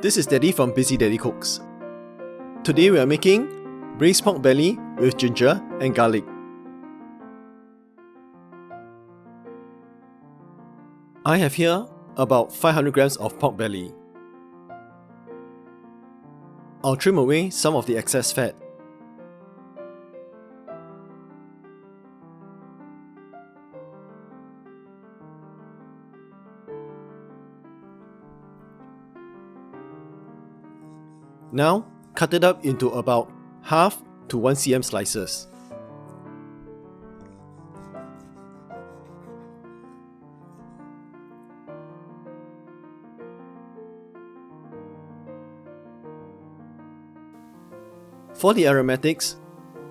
This is Daddy from Busy Daddy Cooks. Today we are making braised pork belly with ginger and garlic. I have here about 500 grams of pork belly. I'll trim away some of the excess fat. Now, cut it up into about half to 1 cm slices. For the aromatics,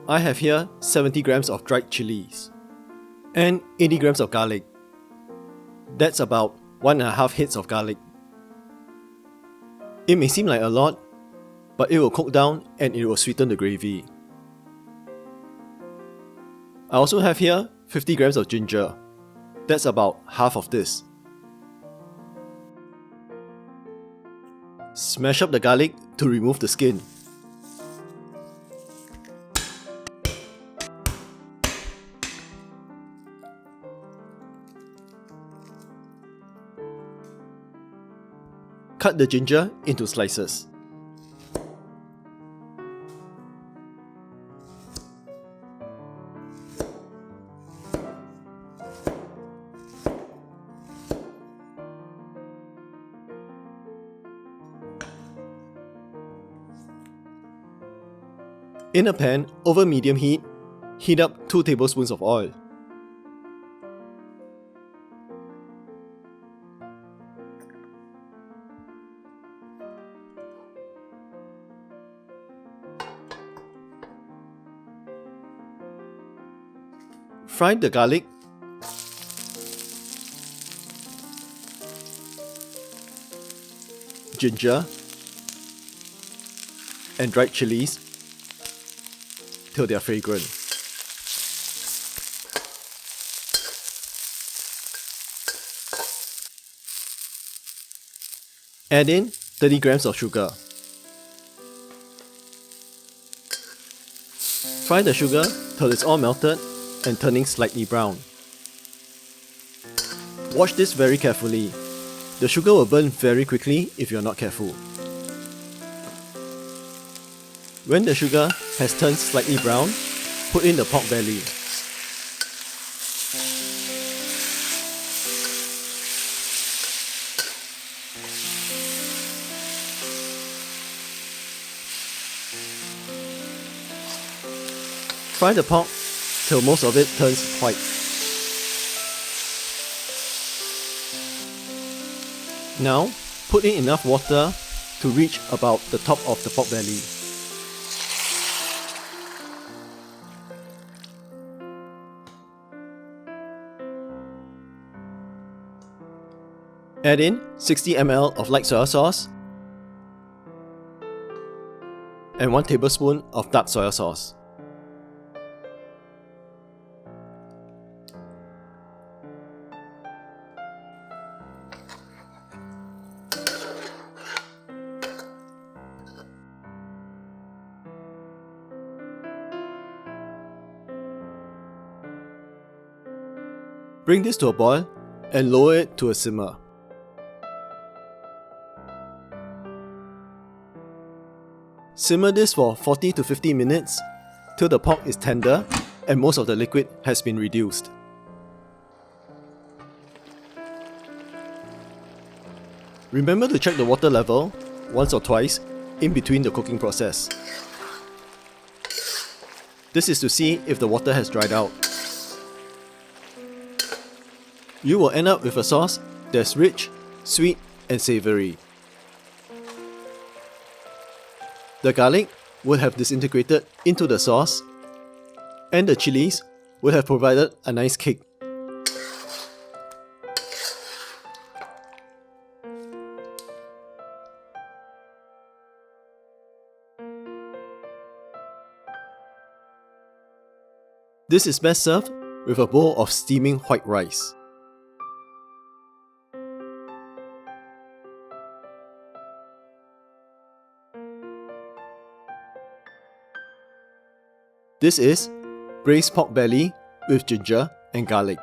I have here 70 grams of dried chilies and 80 grams of garlic. That's about 1.5 heads of garlic. It may seem like a lot, but it will cook down and it will sweeten the gravy. I also have here 50 grams of ginger. That's about half of this. Smash up the garlic to remove the skin. Cut the ginger into slices. In a pan over medium heat, heat up 2 tablespoons of oil. Fry the garlic, ginger, and dried chilies till they are fragrant. Add in 30 grams of sugar. Fry the sugar till it's all melted and turning slightly brown. Watch this very carefully. The sugar will burn very quickly if you're not careful. When the sugar has turned slightly brown, put in the pork belly. Fry the pork till most of it turns white. Now, put in enough water to reach about the top of the pork belly. Add in 60 ml of light soy sauce and 1 tablespoon of dark soy sauce. Bring this to a boil and lower it to a simmer. Simmer this for 40 to 50 minutes till the pork is tender and most of the liquid has been reduced. Remember to check the water level once or twice in between the cooking process. This is to see if the water has dried out. You will end up with a sauce that's rich, sweet, and savory. The garlic would have disintegrated into the sauce, and the chilies would have provided a nice kick. This is best served with a bowl of steaming white rice. This is braised pork belly with ginger and garlic.